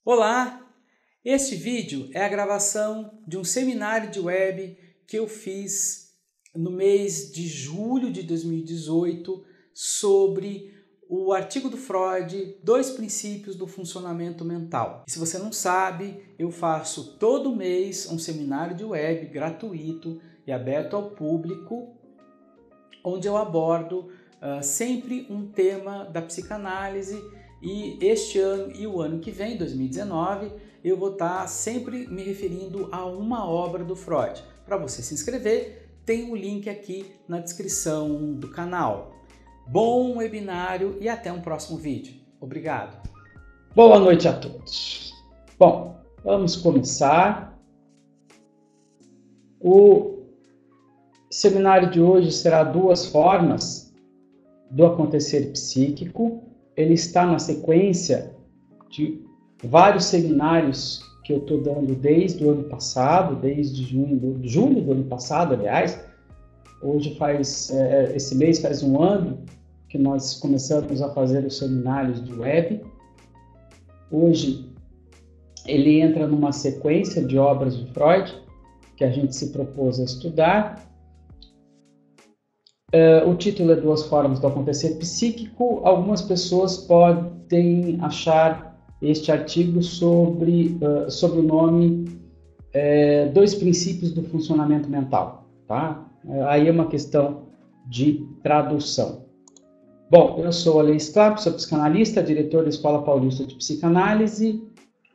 Olá! Este vídeo é a gravação de um seminário de web que eu fiz no mês de julho de 2018 sobre o artigo do Freud, 2 princípios do funcionamento mental. E se você não sabe, eu faço todo mês um seminário de web gratuito e aberto ao público, onde eu abordo sempre um tema da psicanálise. E este ano e o ano que vem, 2019, eu vou estar sempre me referindo a uma obra do Freud. Para você se inscrever, tem um link aqui na descrição do canal. Bom webinário e até um próximo vídeo. Obrigado. Boa noite a todos. Bom, vamos começar. O seminário de hoje será 2 formas do acontecer psíquico. Ele está na sequência de vários seminários que eu estou dando desde o ano passado, desde julho do ano passado, aliás. Hoje esse mês faz um ano que nós começamos a fazer os seminários de web. Hoje ele entra numa sequência de obras de Freud que a gente se propôs a estudar. O título é 2 formas do acontecer psíquico. Algumas pessoas podem achar este artigo sobre o nome 2 princípios do funcionamento mental, tá? Aí é uma questão de tradução. Bom, eu sou Alê Straub, sou psicanalista, diretor da Escola Paulista de Psicanálise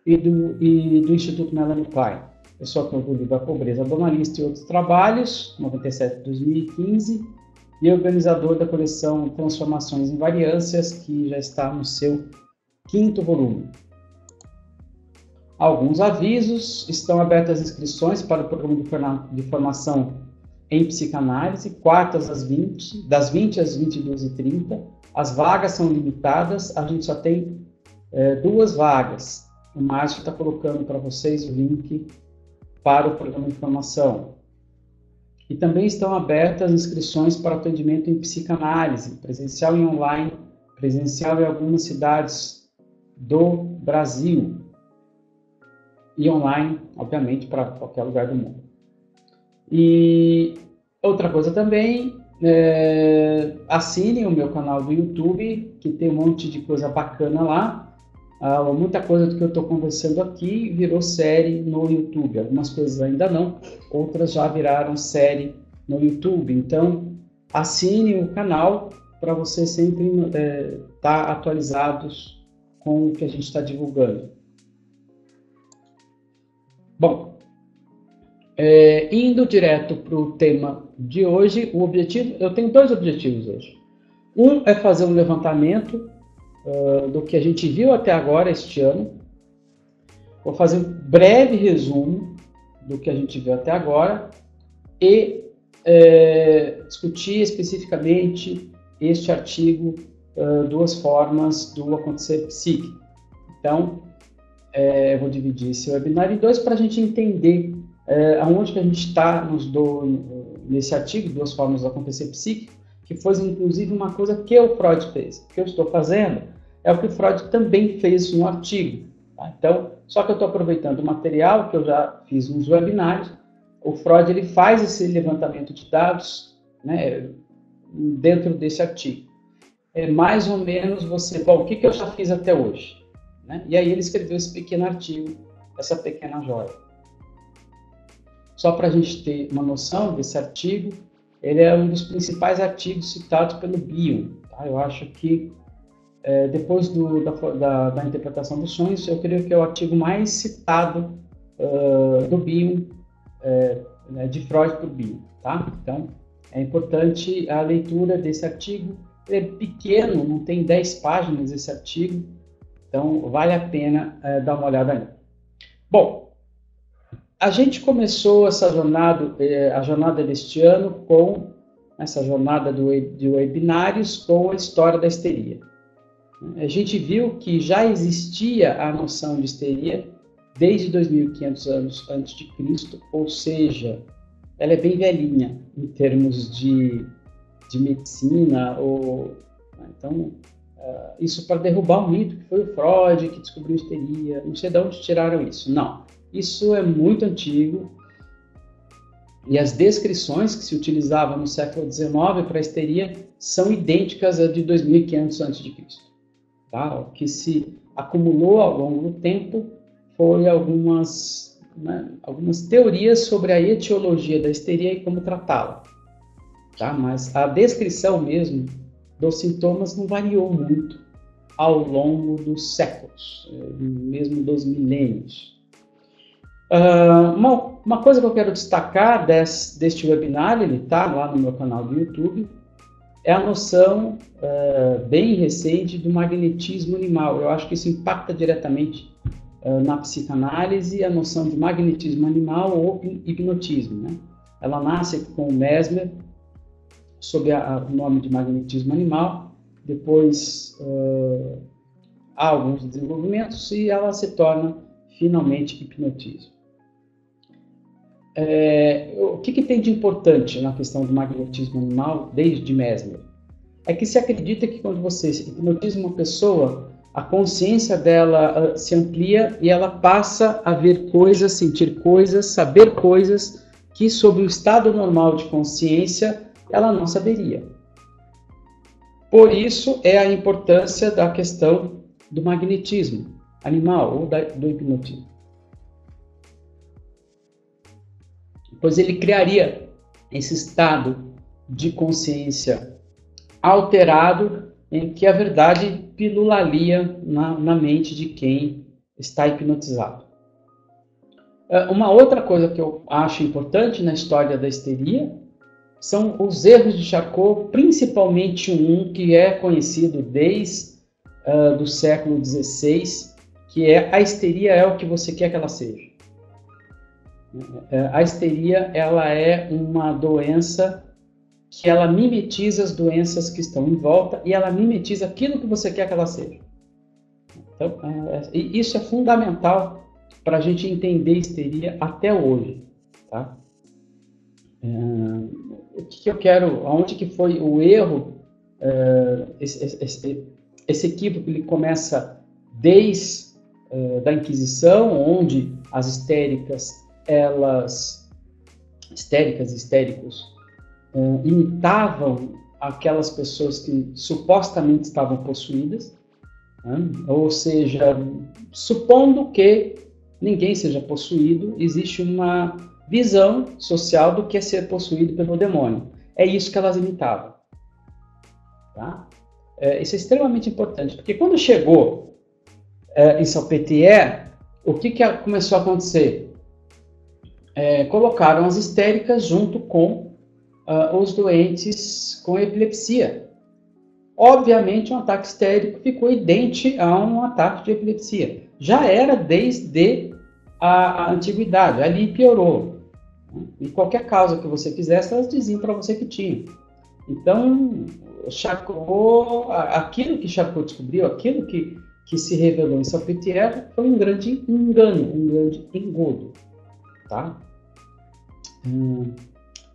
e do Instituto Melanie Klein. Eu sou autor do livro A Pobreza Banalista e Outros Trabalhos, 97-2015, e organizador da coleção Transformações em Variâncias, que já está no seu 5º volume. Alguns avisos: estão abertas as inscrições para o programa de formação em psicanálise, quartas das 20 às 22h30. As vagas são limitadas, a gente só tem 2 vagas. O Márcio está colocando para vocês o link para o programa de formação. E também estão abertas inscrições para atendimento em psicanálise, presencial e online, presencial em algumas cidades do Brasil e online, obviamente, para qualquer lugar do mundo. E outra coisa também, assinem o meu canal do YouTube, que tem um monte de coisa bacana lá. Muita coisa do que eu estou conversando aqui virou série no YouTube. Algumas coisas ainda não, outras já viraram série no YouTube. Então, assine o canal para você sempre estar atualizados com o que a gente está divulgando. Bom, indo direto para o tema de hoje, eu tenho 2 objetivos hoje. Um é fazer um levantamento do que a gente viu até agora este ano. Vou fazer um breve resumo do que a gente viu até agora e discutir especificamente este artigo 2 formas do acontecer psíquico. Então, eu vou dividir esse webinar em 2 para a gente entender aonde que a gente está nesse artigo 2 formas do acontecer psíquico, que foi inclusive uma coisa que o Freud fez. O que eu estou fazendo é o que o Freud também fez no artigo. Tá? Então, só que eu estou aproveitando o material que eu já fiz nos webinários. O Freud ele faz esse levantamento de dados, né, dentro desse artigo. Mais ou menos o que eu já fiz até hoje? Né? E aí ele escreveu esse pequeno artigo, essa pequena joia. Só para a gente ter uma noção desse artigo, ele é um dos principais artigos citados pelo Bion. Tá? Eu acho que, depois da interpretação dos sonhos, eu creio que é o artigo mais citado do Bion, de Freud por Bion. Tá? Então, é importante a leitura desse artigo. Ele é pequeno, não tem 10 páginas esse artigo, então vale a pena dar uma olhada nele. Bom, a gente começou essa jornada, a jornada deste ano, com essa jornada de webinários com a história da histeria. A gente viu que já existia a noção de histeria desde 2.500 anos antes de Cristo, ou seja, ela é bem velhinha em termos de medicina. Então, isso para derrubar o mito que foi o Freud que descobriu histeria, não sei de onde tiraram isso. Não, isso é muito antigo e as descrições que se utilizavam no século XIX para a histeria são idênticas às de 2500 a.C. Tá? O que se acumulou ao longo do tempo foi algumas teorias sobre a etiologia da histeria e como tratá-la. Tá? Mas a descrição mesmo dos sintomas não variou muito ao longo dos séculos, mesmo dos milênios. Uma coisa que eu quero destacar deste webinar, ele está lá no meu canal do YouTube, é a noção bem recente do magnetismo animal. Eu acho que isso impacta diretamente na psicanálise a noção de magnetismo animal ou hipnotismo. Né? Ela nasce com o Mesmer, sob o nome de magnetismo animal, depois há alguns desenvolvimentos e ela se torna finalmente hipnotismo. O que tem de importante na questão do magnetismo animal desde Mesmer? É que se acredita que quando você hipnotiza uma pessoa, a consciência dela se amplia e ela passa a ver coisas, sentir coisas, saber coisas que sob o estado normal de consciência ela não saberia. Por isso é a importância da questão do magnetismo animal ou do hipnotismo. Pois ele criaria esse estado de consciência alterado em que a verdade pilularia na mente de quem está hipnotizado. Uma outra coisa que eu acho importante na história da histeria são os erros de Charcot, principalmente um que é conhecido desde do século XVI, que é a histeria é o que você quer que ela seja. A histeria ela é uma doença que ela mimetiza as doenças que estão em volta e ela mimetiza aquilo que você quer que ela seja. Então, isso é fundamental para a gente entender histeria até hoje. Tá? O que eu quero, aonde que foi o erro, esse equívoco ele começa desde da Inquisição, onde as histéricos, imitavam aquelas pessoas que supostamente estavam possuídas, né? Ou seja, supondo que ninguém seja possuído, existe uma visão social do que é ser possuído pelo demônio. É isso que elas imitavam. Tá? Isso é extremamente importante, porque quando chegou em Salpêtrière, o que começou a acontecer? Colocaram as histéricas junto com os doentes com epilepsia. Obviamente, um ataque histérico ficou idêntico a um ataque de epilepsia. Já era desde a antiguidade, ali piorou. E qualquer causa que você fizesse, elas diziam para você que tinha. Então, Charcot, aquilo que Charcot descobriu, aquilo que se revelou em Salpêtrière foi um grande engano, um grande engodo. Tá?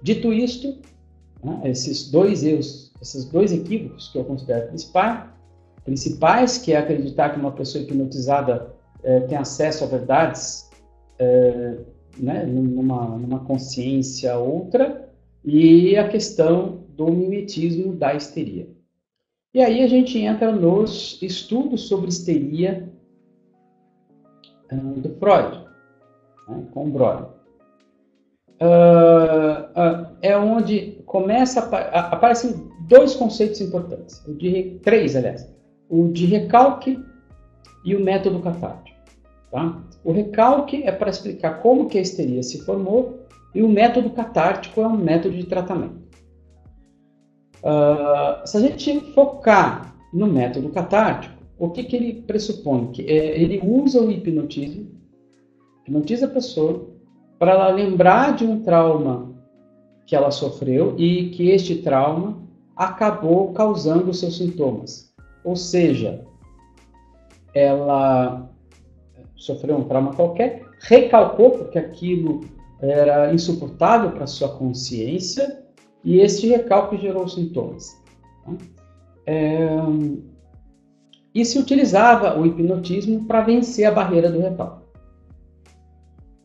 Dito isto, né, esses dois erros, esses dois equívocos que eu considero principais, que é acreditar que uma pessoa hipnotizada tem acesso a verdades né, numa consciência outra, e a questão do mimetismo da histeria. E aí a gente entra nos estudos sobre histeria do Freud, né, com o Breuer. É onde aparecem dois conceitos importantes, três, aliás, o de recalque e o método catártico. Tá? O recalque é para explicar como que a histeria se formou e o método catártico é um método de tratamento. Se a gente focar no método catártico, o que ele pressupõe? Que ele usa o hipnotismo, hipnotiza a pessoa para ela lembrar de um trauma que ela sofreu e que este trauma acabou causando os seus sintomas. Ou seja, ela sofreu um trauma qualquer, recalcou porque aquilo era insuportável para sua consciência e este recalque gerou sintomas. e se utilizava o hipnotismo para vencer a barreira do recalque.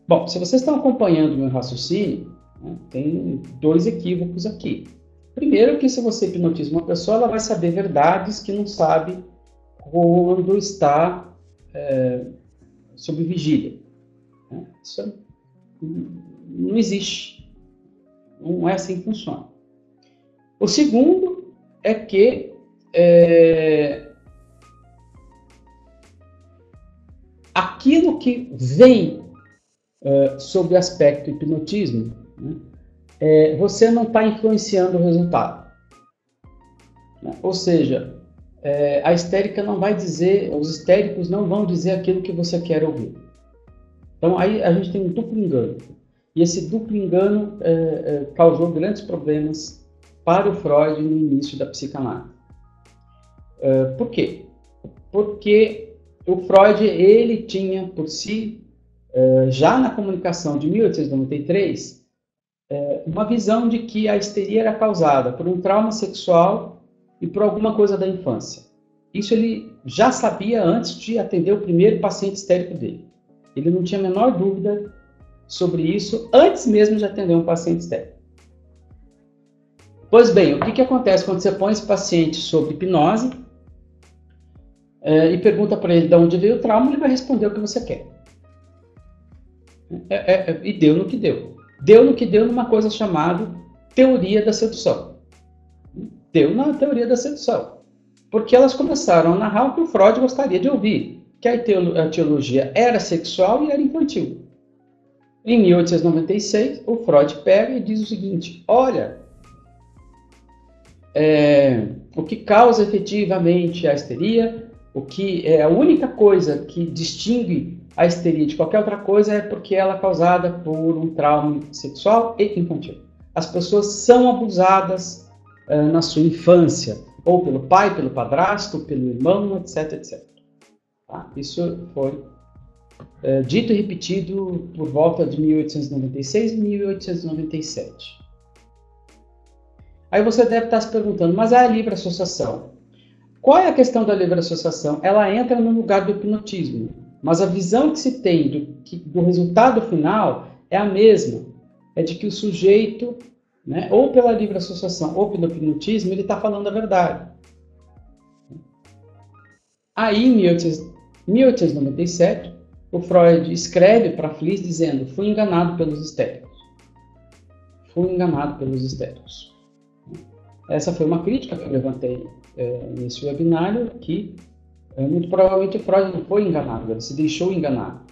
Bom, se vocês estão acompanhando o meu raciocínio, né, tem dois equívocos aqui. Primeiro que se você hipnotiza uma pessoa, ela vai saber verdades que não sabe quando está sob vigília. Isso não existe. Não é assim que funciona. O segundo é que aquilo que vem sob o aspecto hipnotismo, né, você não está influenciando o resultado. Né? Ou seja, a histérica não vai dizer, os histéricos não vão dizer aquilo que você quer ouvir. Então aí a gente tem um duplo engano. E esse duplo engano causou grandes problemas para o Freud no início da psicanálise. Por quê? Porque o Freud ele tinha por si, já na comunicação de 1893, uma visão de que a histeria era causada por um trauma sexual e por alguma coisa da infância. Isso ele já sabia antes de atender o primeiro paciente histérico dele. Ele não tinha a menor dúvida sobre isso antes mesmo de atender um paciente histérico. Pois bem, o que acontece quando você põe esse paciente sob hipnose e pergunta para ele de onde veio o trauma, ele vai responder o que você quer. E deu no que deu. Deu no que deu numa coisa chamada teoria da sedução. Deu na teoria da sedução. Porque elas começaram a narrar o que o Freud gostaria de ouvir, que a etiologia era sexual e era infantil. Em 1896, o Freud pega e diz o seguinte: olha, o que causa efetivamente a histeria, o que é a única coisa que distingue a histeria de qualquer outra coisa é porque ela é causada por um trauma sexual e infantil. As pessoas são abusadas na sua infância, ou pelo pai, pelo padrasto, pelo irmão, etc, etc. Tá? Isso foi dito e repetido por volta de 1896 e 1897. Aí você deve estar se perguntando, mas a livre associação? Qual é a questão da livre associação? Ela entra no lugar do hipnotismo, mas a visão que se tem do resultado final é a mesma. É de que o sujeito, né, ou pela livre associação ou pelo hipnotismo, ele está falando a verdade. Aí, em 1897, o Freud escreve para Fliess dizendo: fui enganado pelos histéricos. Fui enganado pelos histéricos. Essa foi uma crítica que eu levantei nesse webinário, que muito provavelmente o Freud não foi enganado, ele se deixou enganar.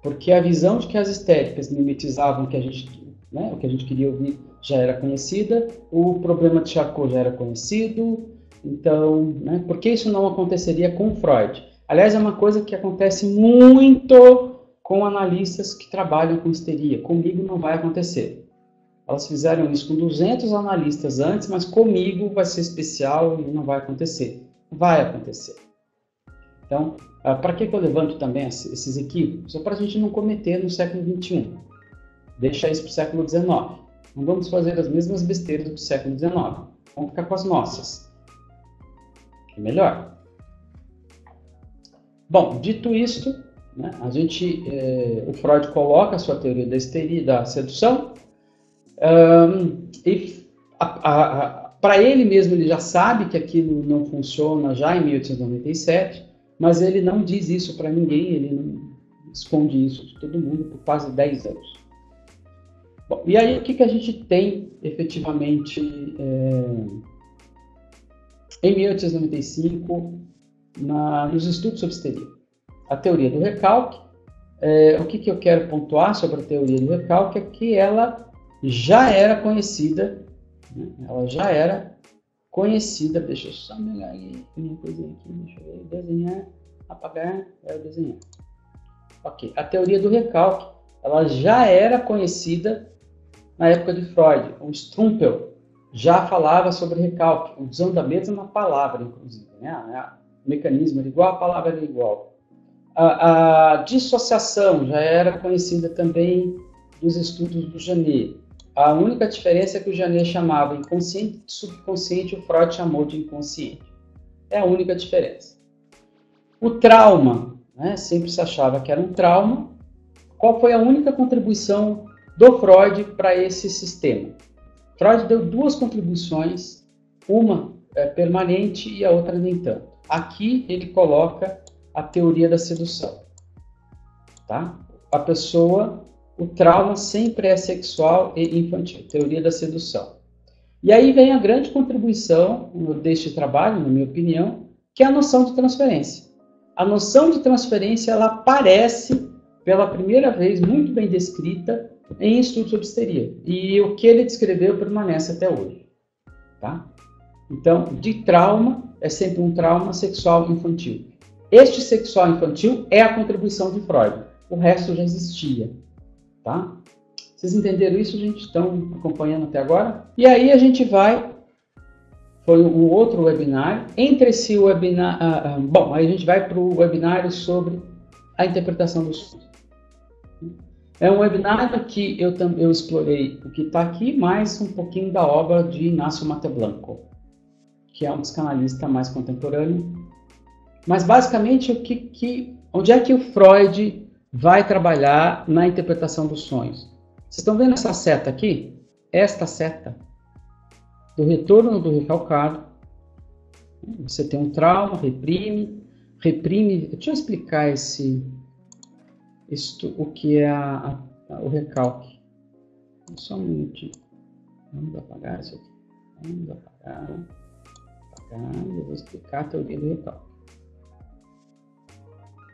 Porque a visão de que as histéricas mimetizavam o que a gente queria ouvir já era conhecida, o problema de Charcot já era conhecido, então, por que isso não aconteceria com Freud? Aliás, é uma coisa que acontece muito com analistas que trabalham com histeria. Comigo não vai acontecer. Elas fizeram isso com 200 analistas antes, mas comigo vai ser especial e não vai acontecer. Vai acontecer. Então, para que eu levanto também esses equívocos? É para a gente não cometer no século XXI. Deixa isso para o século XIX. Não vamos fazer as mesmas besteiras do século XIX. Vamos ficar com as nossas. É melhor. Bom, dito isto, o Freud coloca a sua teoria da histeria e da sedução, e para ele mesmo ele já sabe que aquilo não funciona já em 1897, mas ele não diz isso para ninguém, ele não esconde isso de todo mundo por quase 10 anos. Bom, e aí o que a gente tem efetivamente em 1895 nos estudos sobre histeria? A teoria do recalque. O que eu quero pontuar sobre a teoria do recalque é que ela já era conhecida, deixa eu só pegar aí uma coisinha aqui, deixa eu ver, desenhar, apagar, desenhar. Ok, a teoria do recalque, ela já era conhecida na época de Freud. O Strumpel já falava sobre recalque, usando a mesma palavra, inclusive, o mecanismo era igual, a palavra era igual. A dissociação já era conhecida também dos estudos do Janet. A única diferença é que o Janet chamava inconsciente e subconsciente, o Freud chamou de inconsciente. É a única diferença. O trauma, né, sempre se achava que era um trauma. Qual foi a única contribuição do Freud para esse sistema? Freud deu duas contribuições, uma permanente e a outra nem tanto. Aqui ele coloca a teoria da sedução. Tá? A pessoa, o trauma sempre é sexual e infantil, teoria da sedução. E aí vem a grande contribuição deste trabalho, na minha opinião, que é a noção de transferência. A noção de transferência, ela aparece pela primeira vez muito bem descrita em estudos sobre histeria. E o que ele descreveu permanece até hoje. Tá? Então, de trauma, é sempre um trauma sexual infantil. Este sexual infantil é a contribuição de Freud. O resto já existia. Tá? Vocês entenderam isso, gente? Estão acompanhando até agora? E aí a gente vai... Foi um outro webinário. Entre esse webinar... bom, aí a gente vai para o webinário sobre a interpretação dos sonhos. É um webinário que eu explorei o que está aqui, mais um pouquinho da obra de Inácio Mateblanco, que é um psicanalista mais contemporâneo. Mas, basicamente, onde é que o Freud vai trabalhar na interpretação dos sonhos? Vocês estão vendo essa seta aqui? Esta seta do retorno do recalcado. Você tem um trauma, reprime. Deixa eu explicar o que é o recalque. Só um minutinho. Vamos apagar isso aqui. Vamos apagar. Eu vou explicar a teoria do recalque,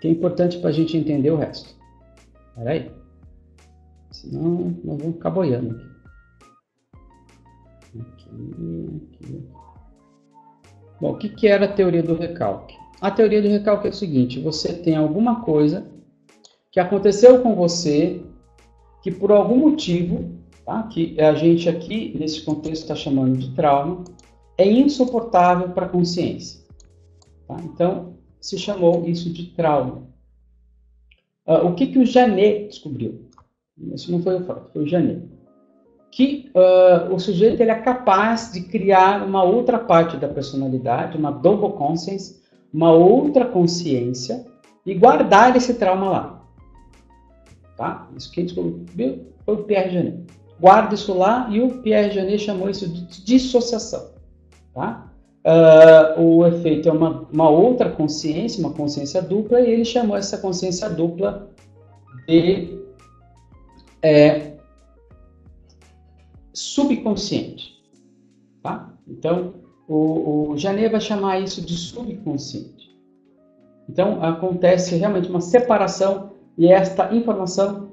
que é importante para a gente entender o resto. Espera aí. Senão nós vamos ficar boiando aqui. Bom, o que era a teoria do recalque? A teoria do recalque é o seguinte: você tem alguma coisa que aconteceu com você, que por algum motivo, tá, que a gente aqui, nesse contexto, está chamando de trauma, é insuportável para a consciência. Tá? Então, se chamou isso de trauma. O que o Janet descobriu? Isso não foi o Freud, foi o Janet. Que o sujeito ele é capaz de criar uma outra parte da personalidade, uma double conscience, uma outra consciência, e guardar esse trauma lá. Tá? Isso quem descobriu foi o Pierre Janet. Guarda isso lá, e o Pierre Janet chamou isso de dissociação. Tá? O efeito é uma outra consciência, uma consciência dupla, e ele chamou essa consciência dupla de subconsciente. Tá? Então, o Janet vai chamar isso de subconsciente. Então, acontece realmente uma separação, e esta informação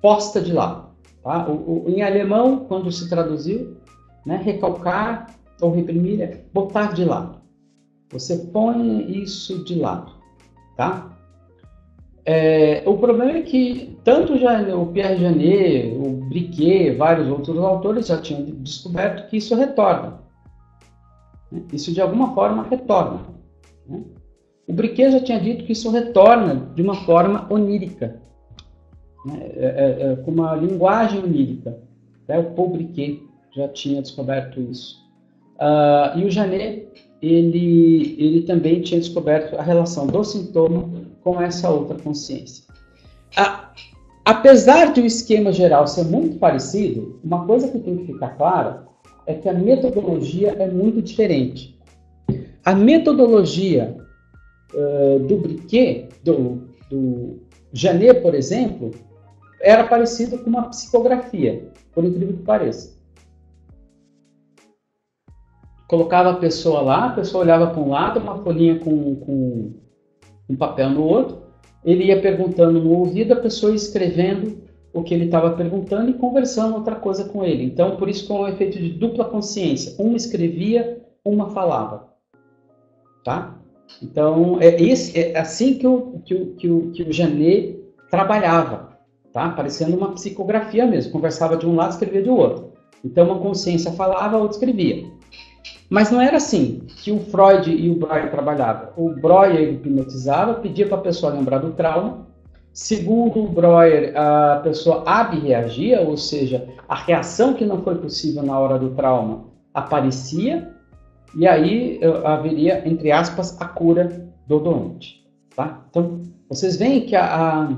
posta de lado. Tá? Em alemão, quando se traduziu, né, recalcar ou reprimir é botar de lado. Você põe isso de lado. Tá? O problema é que tanto o Pierre Janet, o Briquet, vários outros autores já tinham descoberto que isso retorna. Isso de alguma forma retorna. Né? O Briquet já tinha dito que isso retorna de uma forma onírica, com uma linguagem onírica. O Paul Briquet já tinha descoberto isso. E o Janet, ele também tinha descoberto a relação do sintoma com essa outra consciência. Apesar de o esquema geral ser muito parecido, uma coisa que tem que ficar clara é que a metodologia é muito diferente. A metodologia do Briquet, do Janet, por exemplo, era parecida com uma psicografia, por incrível que pareça. Colocava a pessoa lá, a pessoa olhava para um lado, uma folhinha com um papel no outro, ele ia perguntando no ouvido, a pessoa escrevendo o que ele estava perguntando e conversando outra coisa com ele. Então, por isso, com o efeito de dupla consciência. Uma escrevia, uma falava. Tá? Então, é assim que o Janet trabalhava. Tá? Parecendo uma psicografia mesmo. Conversava de um lado, escrevia do outro. Então, uma consciência falava, a outra escrevia. Mas não era assim que o Freud e o Breuer trabalhavam. O Breuer hipnotizava, pedia para a pessoa lembrar do trauma. Segundo o Breuer, a pessoa abreagia, ou seja, a reação que não foi possível na hora do trauma aparecia. E aí haveria, entre aspas, a cura do doente. Tá? Então, vocês veem que a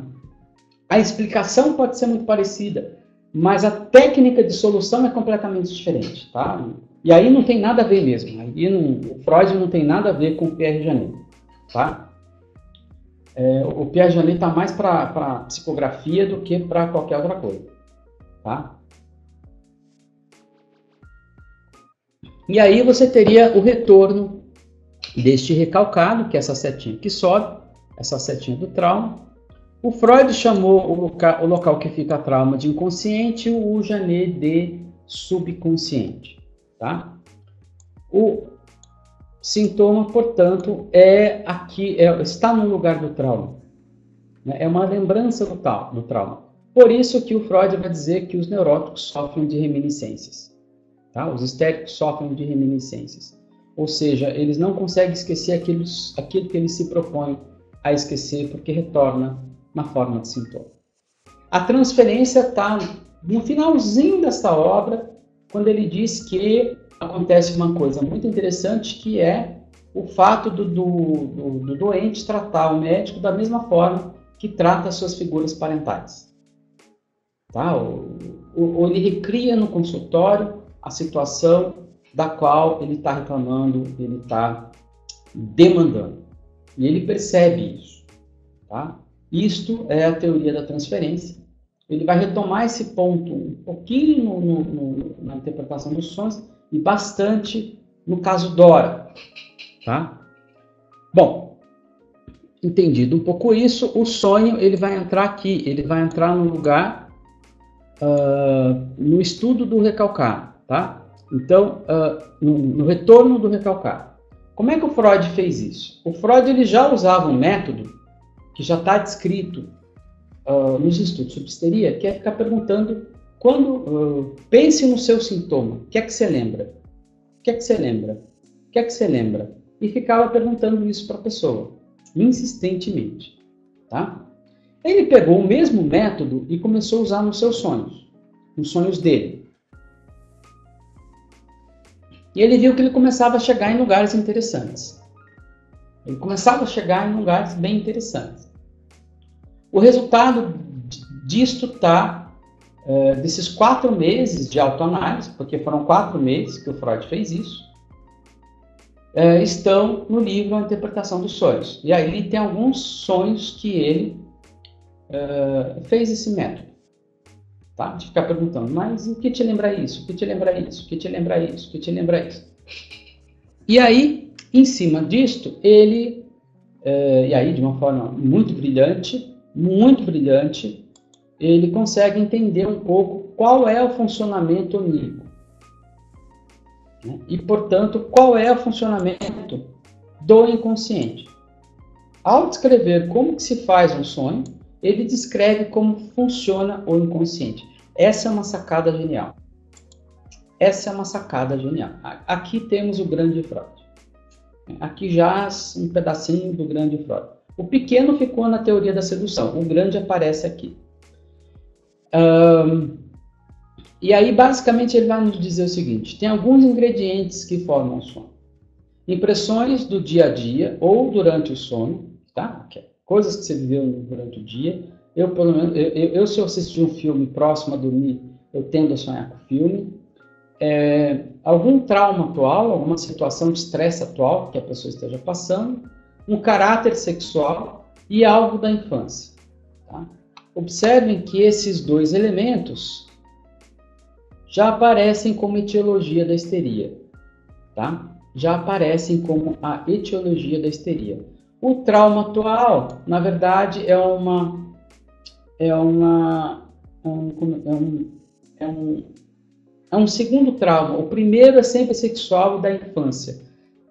explicação pode ser muito parecida, mas a técnica de solução é completamente diferente. Tá? E aí não tem nada a ver mesmo. Aí o Freud não tem nada a ver com o Pierre Janet. Tá? O Pierre Janet está mais para psicografia do que para qualquer outra coisa. Tá? E aí você teria o retorno deste recalcado, que é essa setinha que sobe, essa setinha do trauma. O Freud chamou o local que fica trauma de inconsciente, o Janet de subconsciente. Tá? O sintoma, portanto, está no lugar do trauma. É uma lembrança do trauma. Por isso que o Freud vai dizer que os neuróticos sofrem de reminiscências. Tá? Os histéricos sofrem de reminiscências. Ou seja, eles não conseguem esquecer aquilo que eles se propõem a esquecer, porque retorna na forma de sintoma. A transferência está no finalzinho dessa obra, quando ele diz que acontece uma coisa muito interessante, que é o fato do doente tratar o médico da mesma forma que trata as suas figuras parentais. Tá? Ou ele recria no consultório a situação da qual ele está reclamando, ele está demandando. E ele percebe isso. Tá? Isto é a teoria da transferência. Ele vai retomar esse ponto um pouquinho na interpretação dos sonhos e bastante no caso Dora. Tá? Bom, entendido um pouco isso, o sonho ele vai entrar aqui, ele vai entrar no lugar, no estudo do recalcado. Tá? Então, no retorno do recalcado. Como é que o Freud fez isso? O Freud ele já usava um método que já está descrito nos estudos sobre histeria, que é ficar perguntando, quando pense no seu sintoma, o que é que você lembra? O que é que você lembra? O que é que você lembra? E ficava perguntando isso para a pessoa, insistentemente. Tá? Ele pegou o mesmo método e começou a usar nos seus sonhos, nos sonhos dele. E ele viu que ele começava a chegar em lugares interessantes. Ele começava a chegar em lugares bem interessantes. O resultado disto está, desses 4 meses de autoanálise, porque foram 4 meses que o Freud fez isso, estão no livro A Interpretação dos Sonhos. E aí tem alguns sonhos que ele fez esse método. Tá? De ficar perguntando, mas o que te lembra isso? O que te lembra isso? O que te lembra isso? O que te lembra isso? E aí, em cima disto, ele, e aí de uma forma muito brilhante, ele consegue entender um pouco qual é o funcionamento onírico. Né? E, portanto, qual é o funcionamento do inconsciente. Ao descrever como que se faz um sonho, ele descreve como funciona o inconsciente. Essa é uma sacada genial. Essa é uma sacada genial. Aqui temos o grande Freud. Aqui já um pedacinho do grande Freud. O pequeno ficou na teoria da sedução. O grande aparece aqui. E aí, basicamente, ele vai nos dizer o seguinte. Tem alguns ingredientes que formam o sono. Impressões do dia a dia ou durante o sono. Tá? Coisas que você viveu durante o dia. Eu, pelo menos, se eu assistir um filme próximo a dormir, eu tendo a sonhar com o filme. Algum trauma atual, alguma situação de estresse atual que a pessoa esteja passando, um caráter sexual e algo da infância. Tá? Observem que esses 2 elementos já aparecem como etiologia da histeria. Tá? Já aparecem como a etiologia da histeria. O trauma atual, na verdade, é um segundo trauma. O primeiro é sempre sexual da infância.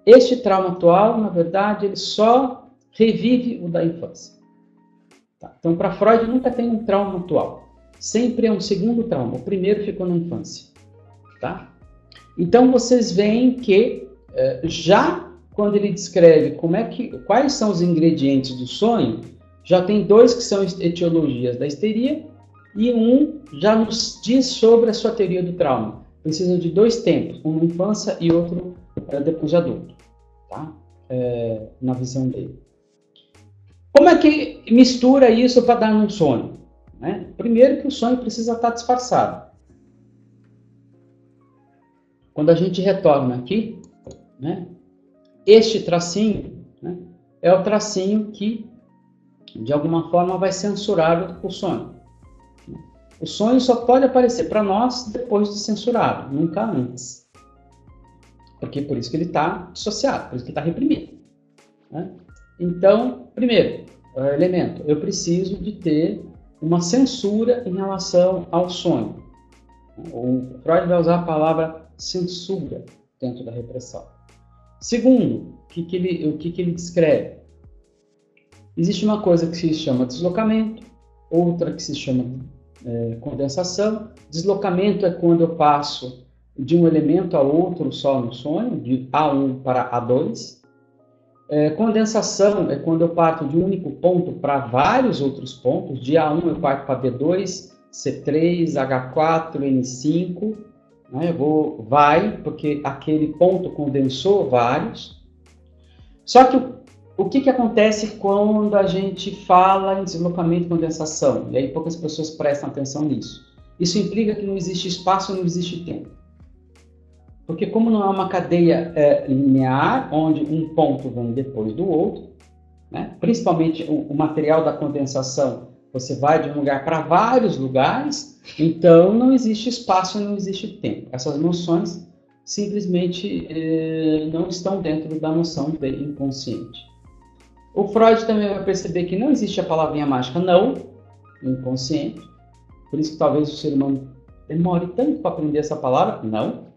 Este trauma atual, na verdade, ele só revive o da infância. Tá? Então, para Freud, nunca tem um trauma atual. Sempre é um segundo trauma. O primeiro ficou na infância. Tá? Então, vocês veem que já quando ele descreve quais são os ingredientes do sonho, já tem 2 que são etiologias da histeria e um já nos diz sobre a sua teoria do trauma. Precisa de 2 tempos, um na infância e outro depois de adulto, tá? Na visão dele. Como é que mistura isso para dar um sonho? Né? Primeiro que o sonho precisa estar disfarçado. Quando a gente retorna aqui, né, este tracinho, né, é o tracinho que, de alguma forma, vai censurar o sonho. O sonho só pode aparecer para nós depois de censurado, nunca antes. Porque por isso que ele está dissociado, por isso que ele está reprimido. Né? Então, primeiro elemento, eu preciso de ter uma censura em relação ao sonho. O Freud vai usar a palavra censura dentro da repressão. Segundo, o que ele descreve? Existe uma coisa que se chama deslocamento, outra que se chama condensação. Deslocamento é quando eu passo de um elemento a outro só no sonho, de A1 para A2. Condensação é quando eu parto de um único ponto para vários outros pontos. De A1 eu parto para B2, C3, H4, N5. Né? Vai, porque aquele ponto condensou vários. Só que o que acontece quando a gente fala em deslocamento e condensação? E aí poucas pessoas prestam atenção nisso. Isso implica que não existe espaço e não existe tempo. Porque como não é uma cadeia linear, onde um ponto vem depois do outro, né? Principalmente o material da condensação, você vai de um lugar para vários lugares, então não existe espaço e não existe tempo. Essas noções simplesmente não estão dentro da noção do inconsciente. O Freud também vai perceber que não existe a palavrinha mágica não no inconsciente, por isso que talvez o ser humano demore tanto para aprender essa palavra, não,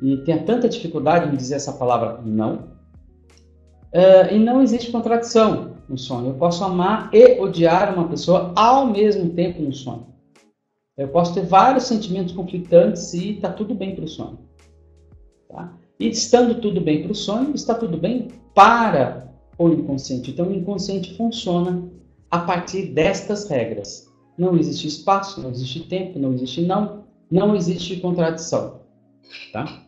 e tenha tanta dificuldade em dizer essa palavra não. E não existe contradição no sonho. Eu posso amar e odiar uma pessoa ao mesmo tempo no sonho. Eu posso ter vários sentimentos conflitantes e está tudo bem para o sonho. Tá? E estando tudo bem para o sonho, está tudo bem para o inconsciente. Então o inconsciente funciona a partir destas regras. Não existe espaço, não existe tempo, não existe não existe contradição. Tá?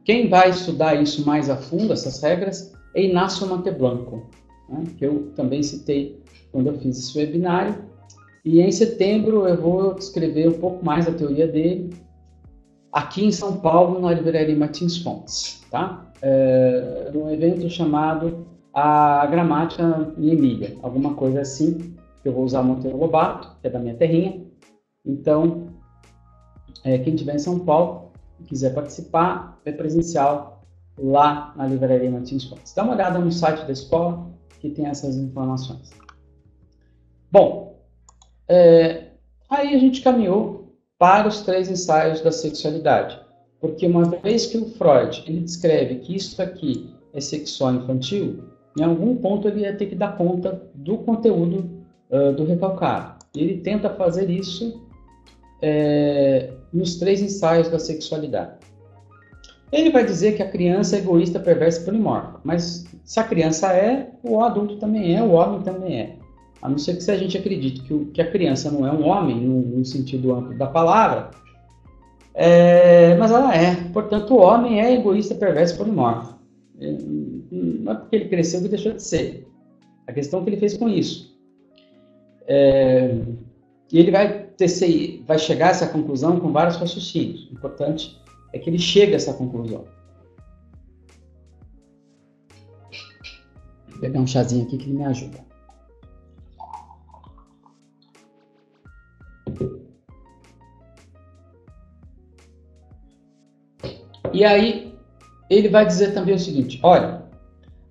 Quem vai estudar isso mais a fundo, essas regras, é Inácio Monteblanco, né? Que eu também citei quando eu fiz esse webinário. E em setembro eu vou descrever um pouco mais a teoria dele aqui em São Paulo, na Livraria Martins Fontes, tá? Num evento chamado A Gramática em Emília, alguma coisa assim, que eu vou usar Monteiro Lobato, que é da minha terrinha. Então, quem estiver em São Paulo, quiser participar, é presencial lá na Livraria Martins Fontes. Dá uma olhada no site da escola, que tem essas informações. Bom, aí a gente caminhou para os 3 ensaios da sexualidade, porque uma vez que o Freud ele descreve que isso aqui é sexual infantil, em algum ponto ele ia ter que dar conta do conteúdo do recalcado. Ele tenta fazer isso nos 3 ensaios da sexualidade. Ele vai dizer que a criança é egoísta, perversa e polimorfa, mas se a criança o adulto também o homem também é. A não ser que se a gente acredite que a criança não é um homem, no sentido amplo da palavra, mas ela é. Portanto, o homem é egoísta, perverso e polimorfo. Não é porque ele cresceu que deixou de ser. A questão é que ele fez com isso. E ele vai chegar a essa conclusão com vários raciocínios. O importante é que ele chegue a essa conclusão. Vou pegar um chazinho aqui que ele me ajuda. E aí, ele vai dizer também o seguinte, olha,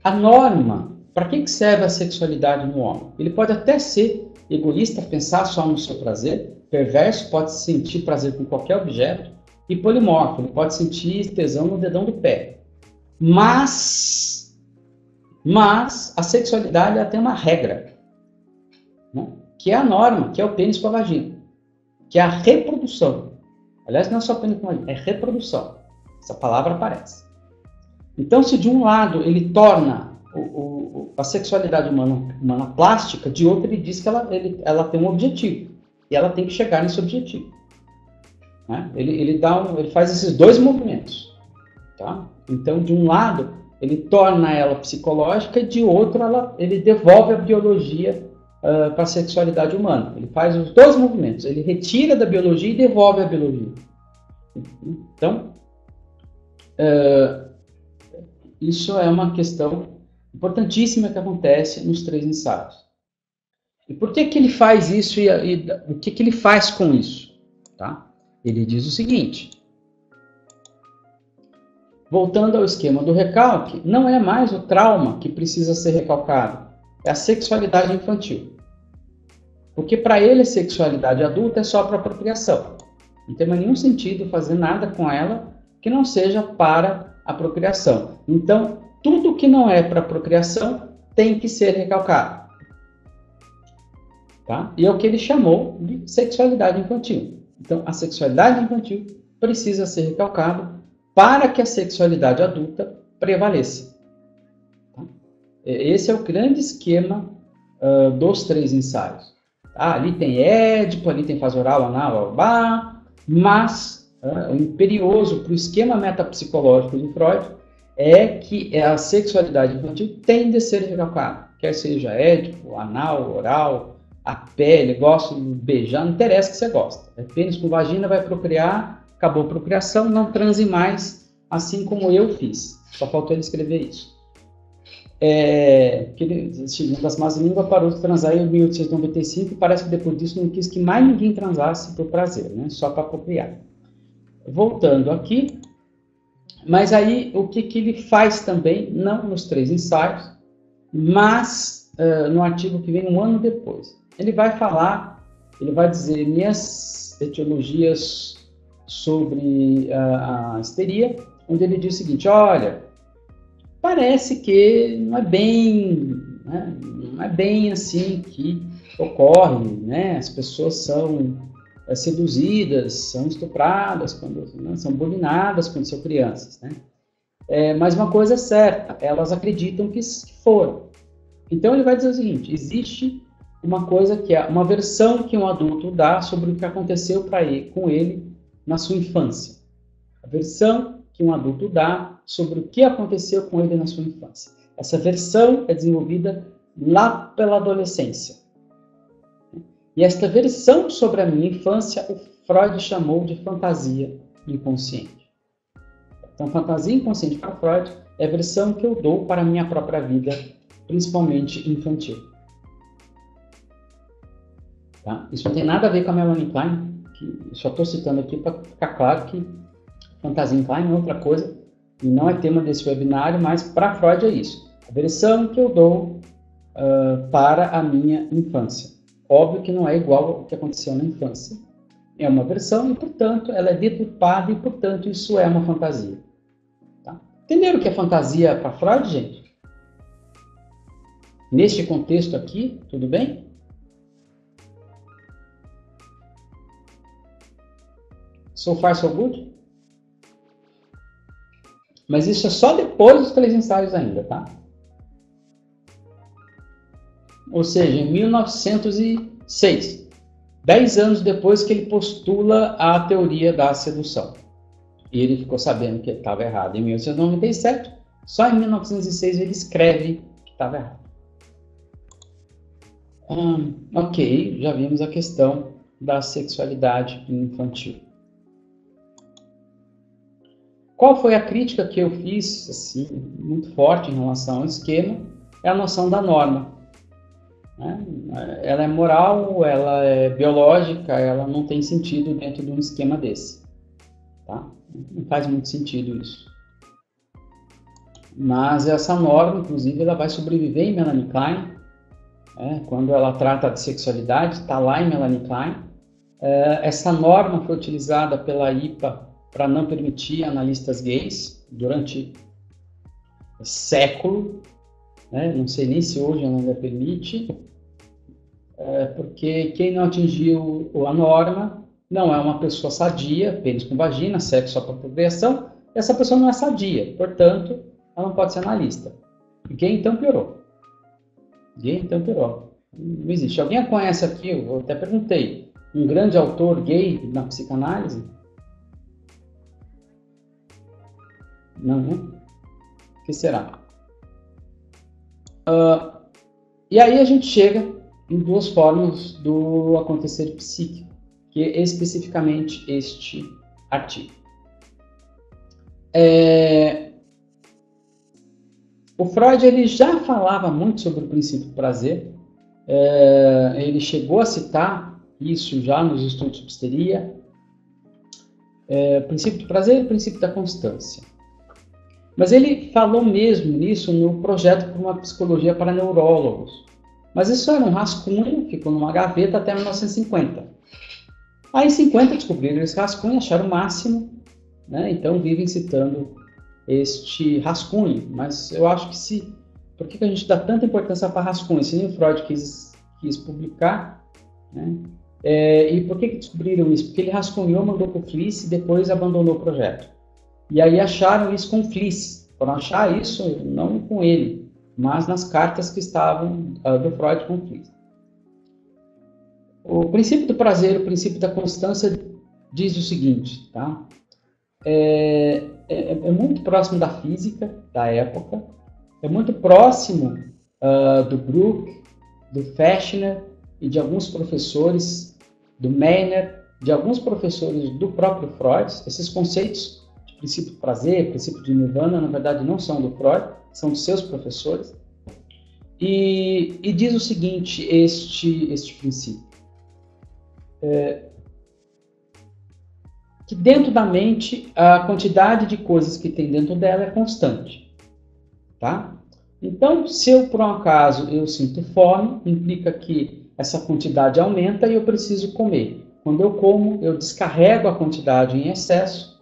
a norma, para que serve a sexualidade no homem? Ele pode até ser egoísta, pensar só no seu prazer, perverso, pode sentir prazer com qualquer objeto, e polimorfo, ele pode sentir tesão no dedão do pé. Mas a sexualidade ela tem uma regra, né? Que é a norma, que é o pênis com a vagina, que é a reprodução. Aliás, não é só pênis com a vagina, é reprodução. Essa palavra aparece. Então, se de um lado ele torna a sexualidade humana plástica, de outro ele diz que ela tem um objetivo. E ela tem que chegar nesse objetivo. Né? Ele faz esses 2 movimentos. Tá? Então, de um lado, ele torna ela psicológica e de outro, ele devolve a biologia para a sexualidade humana. Ele faz os dois movimentos, ele retira da biologia e devolve a biologia. Então, isso é uma questão importantíssima que acontece nos 3 ensaios. E por que ele faz isso e o que ele faz com isso? Tá? Ele diz o seguinte: voltando ao esquema do recalque, não é mais o trauma que precisa ser recalcado, é a sexualidade infantil. Porque para ele a sexualidade adulta é só para procriação. Não tem mais nenhum sentido fazer nada com ela que não seja para a procriação. Então, tudo que não é para procriação tem que ser recalcado. Tá? E é o que ele chamou de sexualidade infantil. Então, a sexualidade infantil precisa ser recalcada para que a sexualidade adulta prevaleça. Tá? Esse é o grande esquema dos 3 ensaios. Tá? Ali tem Édipo, ali tem fase oral, anal, mas o imperioso para o esquema metapsicológico de Freud é que a sexualidade infantil tem de ser recalcada. Quer seja Édipo, anal, oral, a pele, gosto de beijar, não interessa o que você gosta. Pênis com vagina vai procriar, acabou a procriação, não transe mais, assim como eu fiz. Só faltou ele escrever isso. Segundo as más línguas, parou de transar em 1895 e parece que depois disso não quis que mais ninguém transasse por prazer, né? Só para procriar. Voltando aqui, mas aí o que ele faz também, não nos 3 ensaios, mas no artigo que vem um ano depois. Ele vai falar, ele vai dizer minhas etiologias sobre a histeria, onde ele diz o seguinte: olha, parece que não é bem assim que ocorre, né? As pessoas são seduzidas, são estupradas, são bulinadas quando são crianças, né? Mas uma coisa é certa, elas acreditam que foram. Então ele vai dizer o seguinte: existe uma coisa que é uma versão que um adulto dá sobre o que aconteceu com ele na sua infância. A versão que um adulto dá sobre o que aconteceu com ele na sua infância. Essa versão é desenvolvida lá pela adolescência. E esta versão sobre a minha infância, o Freud chamou de fantasia inconsciente. Então, fantasia inconsciente para Freud é a versão que eu dou para a minha própria vida, principalmente infantil. Tá? Isso não tem nada a ver com a Melanie Klein, que eu só estou citando aqui para ficar claro que fantasia Klein é outra coisa, e não é tema desse webinário, mas para Freud é isso. A versão que eu dou para a minha infância. Óbvio que não é igual ao que aconteceu na infância. É uma versão e, portanto, ela é deturpada e, portanto, isso é uma fantasia. Tá? Entenderam o que é fantasia para Freud, gente? Neste contexto aqui, tudo bem? So far, so good? Mas isso é só depois dos 3 ensaios ainda, tá? Ou seja, em 1906, 10 anos depois que ele postula a teoria da sedução. E ele ficou sabendo que ele estava errado em 1897, só em 1906 ele escreve que estava errado. Ok, já vimos a questão da sexualidade infantil. Qual foi a crítica que eu fiz, assim, muito forte em relação ao esquema? É a noção da norma. Ela é moral, ela é biológica, ela não tem sentido dentro de um esquema desse. Tá? Não faz muito sentido isso. Mas essa norma, inclusive, ela vai sobreviver em Melanie Klein. Quando ela trata de sexualidade, está lá em Melanie Klein. Essa norma foi utilizada pela IPA para não permitir analistas gays durante século. Não sei nem se hoje ainda permite, porque quem não atingiu a norma não é uma pessoa sadia, pênis com vagina, sexo só para procriação, essa pessoa não é sadia, portanto, ela não pode ser analista. Gay então piorou. Não existe. Alguém conhece aqui, eu até perguntei, um grande autor gay na psicanálise? Não, né? que será? E aí a gente chega em duas formas do acontecer psíquico, que é especificamente este artigo. O Freud ele já falava muito sobre o princípio do prazer, ele chegou a citar isso já nos estudos de histeria, o princípio do prazer e o princípio da constância. Mas ele falou mesmo nisso no projeto por uma psicologia para neurólogos. Mas isso era um rascunho, ficou numa gaveta até 1950. Aí em 50 descobriram esse rascunho, acharam o máximo, né? Então vivem citando este rascunho. Mas eu acho que por que a gente dá tanta importância para rascunho? Se nem o Freud quis publicar, né? E por que descobriram isso? Porque ele rascunhou, mandou para o Fliess e depois abandonou o projeto. E aí acharam isso com o Fliess. Foram achar isso não com ele, mas nas cartas que estavam do Freud com o Fliess. O princípio do prazer, o princípio da constância diz o seguinte, tá? É muito próximo da física da época, é muito próximo do Bruck, do Fechner e de alguns professores, do Meiner, de alguns professores do próprio Freud. Esses conceitos de princípio do prazer, princípio de Nirvana, na verdade não são do Freud, são dos seus professores. E diz o seguinte, este princípio. Que dentro da mente, a quantidade de coisas que tem dentro dela é constante. Tá? Então, se eu, por um acaso, eu sinto fome, implica que essa quantidade aumenta e eu preciso comer. Quando eu como, eu descarrego a quantidade em excesso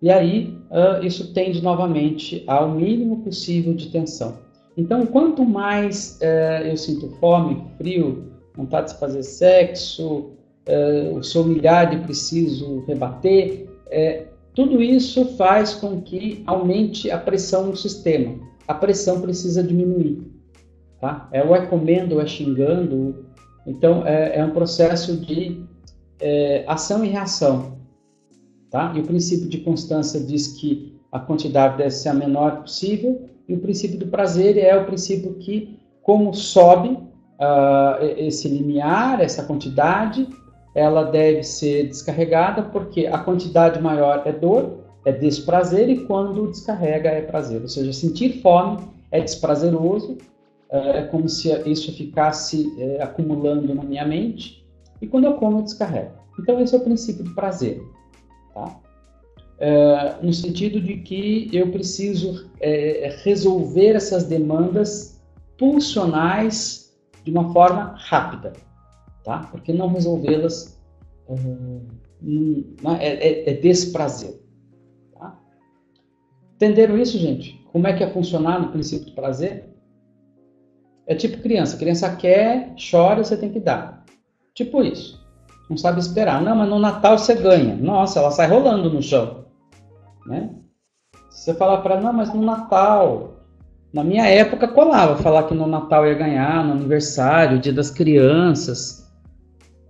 e aí isso tende novamente ao mínimo possível de tensão. Então, quanto mais eu sinto fome, frio, vontade de fazer sexo, sou humilhado e preciso rebater, tudo isso faz com que aumente a pressão no sistema. A pressão precisa diminuir. Tá? Ou é comendo, ou é xingando. Então, é um processo de ação e reação. Tá? E o princípio de constância diz que a quantidade deve ser a menor possível. E o princípio do prazer é o princípio que, como sobe esse limiar, essa quantidade, ela deve ser descarregada, porque a quantidade maior é dor, é desprazer, e quando descarrega é prazer. Ou seja, sentir fome é desprazeroso, é como se isso ficasse acumulando na minha mente, e quando eu como eu descarrego. Então esse é o princípio do prazer. Tá? No sentido de que eu preciso resolver essas demandas pulsionais de uma forma rápida. Tá? Porque não resolvê-las é desprazer. Tá? Entenderam isso, gente? Como é que é funcionar no princípio do prazer? É tipo criança. A criança quer, chora, você tem que dar. Tipo isso. Não sabe esperar. Não, mas no Natal você ganha. Nossa, ela sai rolando no chão. Né? Se você falar para ela, não, mas no Natal... Na minha época colava falar que no Natal ia ganhar, no aniversário, dia das crianças.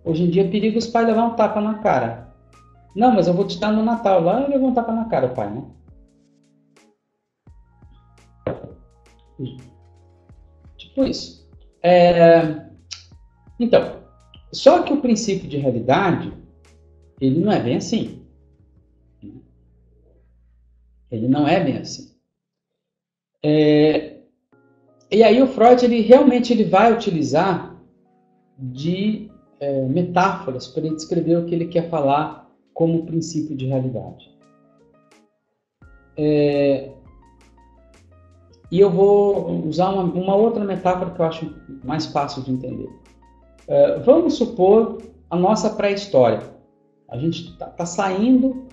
Hoje em dia é perigo os pais levar um tapa na cara. Não, mas eu vou te dar no Natal. Lá eu levo um tapa na cara, o pai, né? Tipo isso. Então, só que o princípio de realidade, ele não é bem assim. Ele não é bem assim. E aí o Freud, ele realmente vai utilizar de metáforas para ele descrever o que ele quer falar como princípio de realidade. E eu vou usar uma outra metáfora que eu acho mais fácil de entender. Vamos supor a nossa pré-história. A gente está saindo,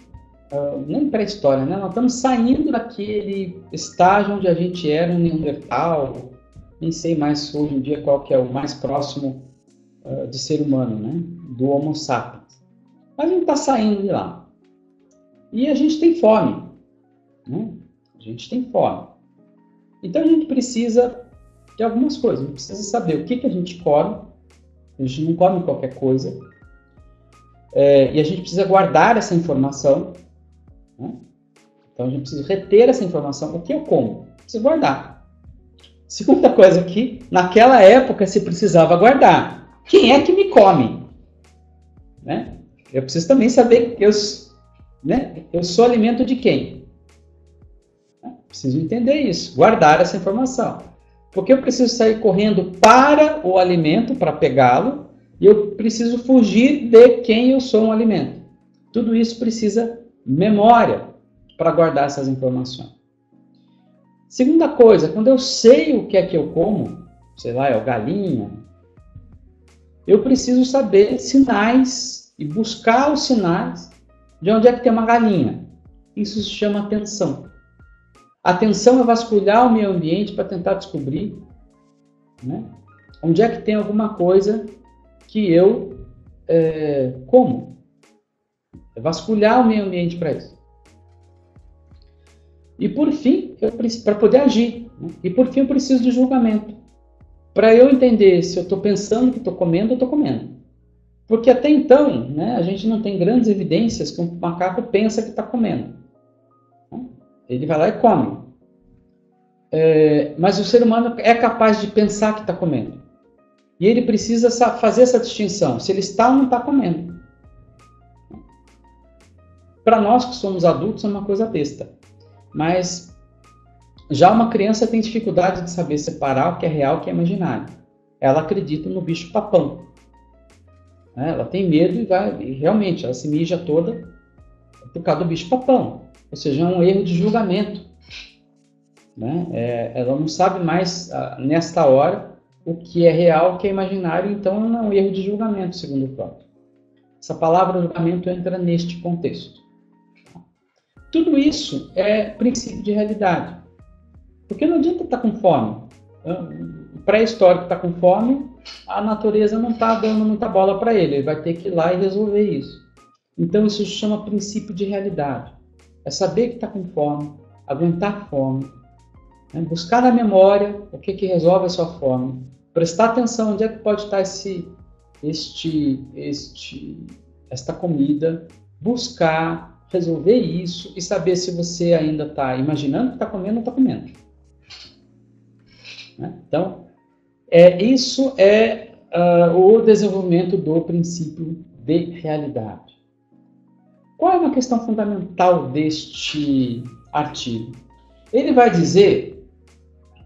nem pré-história, né? Nós estamos saindo daquele estágio onde a gente era um Neandertal, nem sei mais hoje em dia qual que é o mais próximo de ser humano, né? Do Homo sapiens. Mas a gente está saindo de lá. E a gente tem fome. Né? A gente tem fome. Então a gente precisa de algumas coisas. A gente precisa saber o que a gente come. A gente não come qualquer coisa. E a gente precisa guardar essa informação. Né? Então a gente precisa reter essa informação. O que eu como? preciso guardar. Segunda coisa aqui, naquela época se precisava guardar. Quem é que me come? Né? Eu preciso também saber que eu sou alimento de quem? Preciso entender isso, guardar essa informação. Porque eu preciso sair correndo para o alimento, para pegá-lo, e eu preciso fugir de quem eu sou um alimento. Tudo isso precisa memória para guardar essas informações. Segunda coisa, quando eu sei o que é que eu como, sei lá, é o galinha, eu preciso saber sinais e buscar os sinais de onde é que tem uma galinha. Isso se chama atenção. Atenção é vasculhar o meio ambiente para tentar descobrir, né, onde é que tem alguma coisa que eu como. É vasculhar o meio ambiente para isso. E por fim, para poder agir. Né? E por fim, eu preciso de julgamento. Para eu entender se eu estou pensando que estou comendo ou estou comendo. Porque até então, né, a gente não tem grandes evidências que um macaco pensa que está comendo. Ele vai lá e come. Mas o ser humano é capaz de pensar que está comendo. E ele precisa fazer essa distinção, se ele está ou não está comendo. Para nós que somos adultos é uma coisa besta. Mas já uma criança tem dificuldade de saber separar o que é real e o que é imaginário. Ela acredita no bicho papão. Ela tem medo e realmente ela se mija toda por causa do bicho papão. Ou seja, é um erro de julgamento. Né? Ela não sabe mais, nesta hora, o que é real, o que é imaginário, então não é um erro de julgamento, segundo o Freud. Essa palavra julgamento entra neste contexto. Tudo isso é princípio de realidade. Porque não adianta estar com fome. O pré-histórico está com fome, a natureza não está dando muita bola para ele. Ele vai ter que ir lá e resolver isso. Então isso se chama princípio de realidade. É saber que está com fome, aguentar a fome, né? Buscar na memória o que resolve a sua fome. Prestar atenção onde é que pode estar esta comida. Buscar, resolver isso e saber se você ainda está imaginando que está comendo ou está comendo. Né? Então, isso é o desenvolvimento do princípio de realidade. Qual é uma questão fundamental deste artigo? Ele vai dizer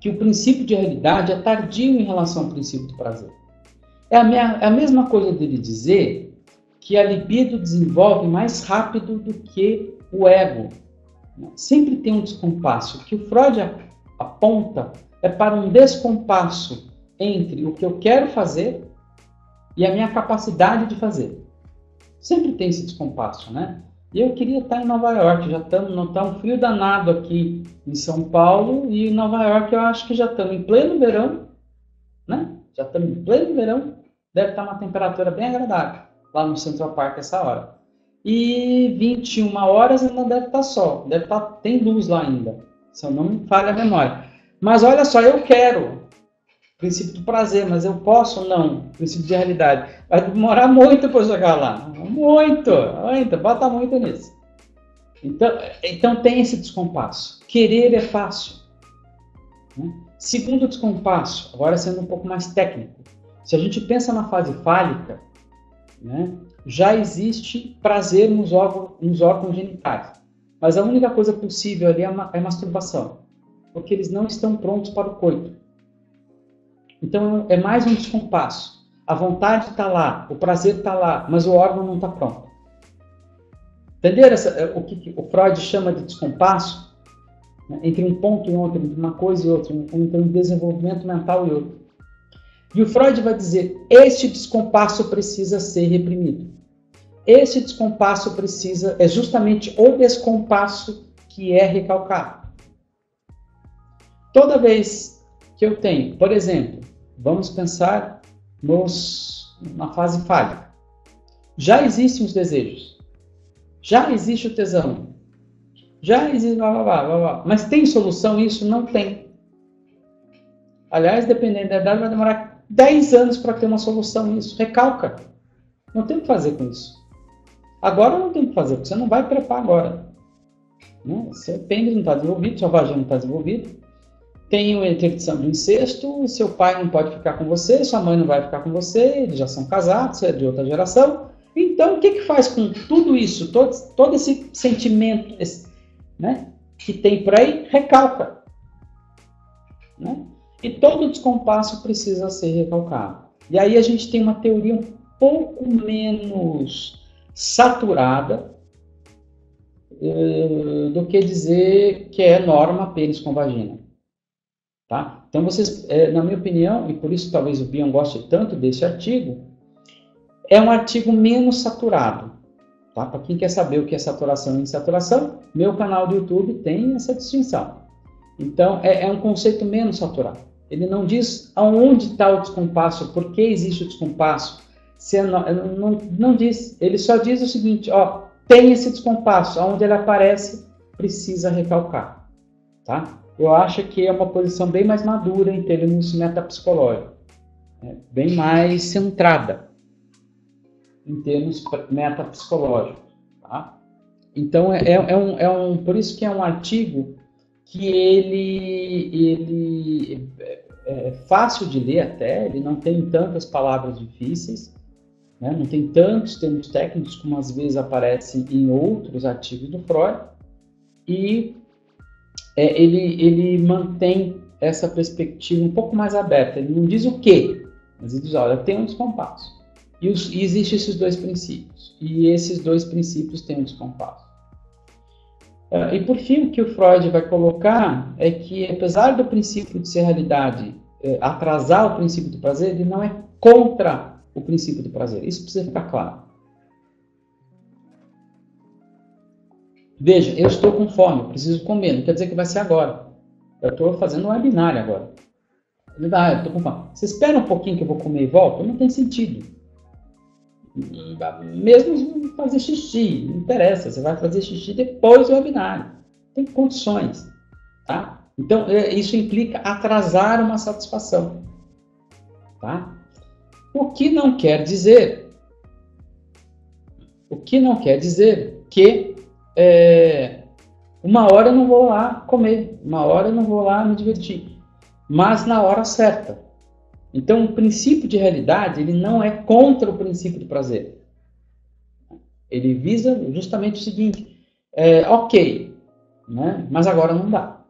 que o princípio de realidade é tardio em relação ao princípio do prazer. É a mesma coisa dele dizer que a libido desenvolve mais rápido do que o ego. Sempre tem um descompasso. O que o Freud aponta é para um descompasso entre o que eu quero fazer e a minha capacidade de fazer. Sempre tem esse descompasso, né? E eu queria estar em Nova York, não está um frio danado aqui em São Paulo, e em Nova York eu acho que já estamos em pleno verão, né? Já estamos em pleno verão, deve estar uma temperatura bem agradável lá no Central Park essa hora. E 21 horas ainda deve estar sol, tem luz lá ainda, se eu não me falha a memória. Mas olha só, eu quero princípio do prazer, mas eu posso? Não. Princípio de realidade. Vai demorar muito para eu chegar lá. Muito. Bota muito nisso. Então tem esse descompasso. Querer é fácil. Né? Segundo descompasso, agora sendo um pouco mais técnico. Se a gente pensa na fase fálica, né, já existe prazer nos órgãos genitais. Mas a única coisa possível ali é a masturbação. Porque eles não estão prontos para o coito. Então é mais um descompasso. A vontade está lá, o prazer está lá, mas o órgão não está pronto. Entenderam o que o Freud chama de descompasso? Né? Entre um ponto e outro, entre uma coisa e outra, entre um desenvolvimento mental e outro. E o Freud vai dizer, este descompasso precisa ser reprimido. Esse descompasso é justamente o descompasso que é recalcado. Toda vez que eu tenho, por exemplo, vamos pensar na fase fálica. Já existem os desejos. Já existe o tesão. Já existe Mas tem solução isso? Não tem. Aliás, dependendo da idade, vai demorar 10 anos para ter uma solução nisso. Recalca. Não tem o que fazer com isso. Agora não tem o que fazer, porque você não vai prepar agora. Né? Seu pênis não está desenvolvido, sua vagina não está desenvolvida. tem a interdição do incesto, seu pai não pode ficar com você, sua mãe não vai ficar com você, eles já são casados, você é de outra geração. Então, o que faz com tudo isso, todo esse sentimento, né, que tem por aí, recalca. Né? E todo descompasso precisa ser recalcado. E aí a gente tem uma teoria um pouco menos saturada do que dizer que é norma pênis com vagina. Tá? Então, vocês, na minha opinião, e por isso talvez o Bion goste tanto desse artigo, é um artigo menos saturado. Tá? Para quem quer saber o que é saturação e insaturação, meu canal do YouTube tem essa distinção. Então, é um conceito menos saturado. Ele não diz aonde está o descompasso, por que existe o descompasso. Não diz. Ele só diz o seguinte, ó, tem esse descompasso, onde ele aparece, precisa recalcar. Tá? Eu acho que é uma posição bem mais madura em termos metapsicológicos, bem mais centrada em termos metapsicológicos. Tá? Então, por isso que é um artigo que ele é fácil de ler até, ele não tem tantas palavras difíceis, né? Não tem tantos termos técnicos como às vezes aparecem em outros artigos do Freud, e ele mantém essa perspectiva um pouco mais aberta. Ele não diz o quê, mas ele diz, olha, tem um descompasso. E existem esses dois princípios. E esses dois princípios têm um descompasso. E por fim, o que o Freud vai colocar é que, apesar do princípio de ser realidade atrasar o princípio do prazer, ele não é contra o princípio do prazer. Isso precisa ficar claro. Veja, eu estou com fome, eu preciso comer, não quer dizer que vai ser agora. Eu estou fazendo um webinar agora. Eu estou com fome. Você espera um pouquinho que eu vou comer e volto? Não tem sentido. Mesmo fazer xixi, não interessa, você vai fazer xixi depois do webinar. Tem condições. Tá? Então, isso implica atrasar uma satisfação. Tá? O que não quer dizer que uma hora eu não vou lá comer, uma hora eu não vou lá me divertir, mas na hora certa. Então, o princípio de realidade, ele não é contra o princípio do prazer. Ele visa justamente o seguinte, ok, né? Mas agora não dá.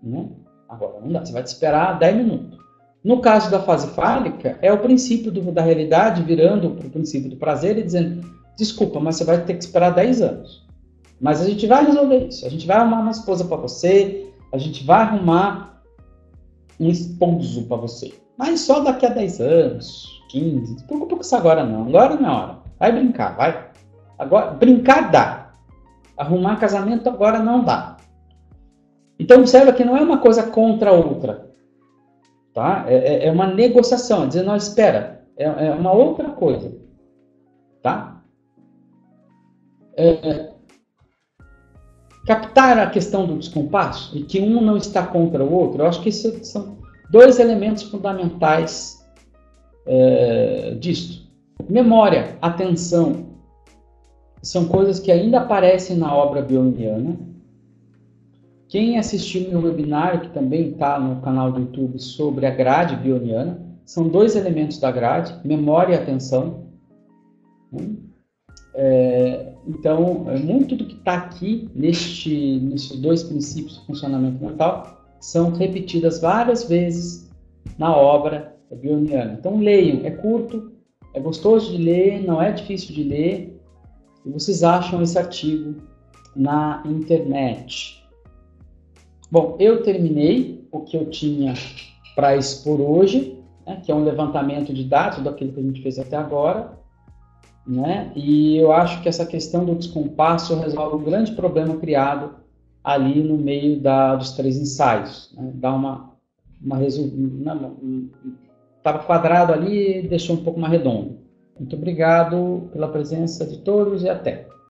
Né? Agora não dá, você vai te esperar 10 minutos. No caso da fase fálica, é o princípio da realidade virando para o princípio do prazer e dizendo, desculpa, mas você vai ter que esperar 10 anos. Mas a gente vai resolver isso, a gente vai arrumar uma esposa para você, a gente vai arrumar um esposo para você. Mas só daqui a 10 anos, 15, não se preocupa com isso agora não é hora. Vai brincar, vai. Agora, brincar dá. Arrumar casamento agora não dá. Então observa que não é uma coisa contra a outra. Tá? É uma negociação, é dizer, não, espera, é uma outra coisa. Tá? Captar a questão do descompasso e que um não está contra o outro, eu acho que esses são dois elementos fundamentais disto. Memória, atenção, são coisas que ainda aparecem na obra bioniana. Quem assistiu meu webinar, que também está no canal do YouTube, sobre a grade bioniana, são dois elementos da grade, memória e atenção. Então, muito do que está aqui, nesses dois princípios do funcionamento mental, são repetidas várias vezes na obra bioniana. Então, leiam, é curto, é gostoso de ler, não é difícil de ler, e vocês acham esse artigo na internet. Bom, eu terminei o que eu tinha para expor hoje, né, que é um levantamento de dados daquilo que a gente fez até agora, né, e eu acho que essa questão do descompasso resolve um grande problema criado ali no meio dos 3 ensaios. Né, dá estava quadrado ali e deixou um pouco mais redondo. Muito obrigado pela presença de todos e até.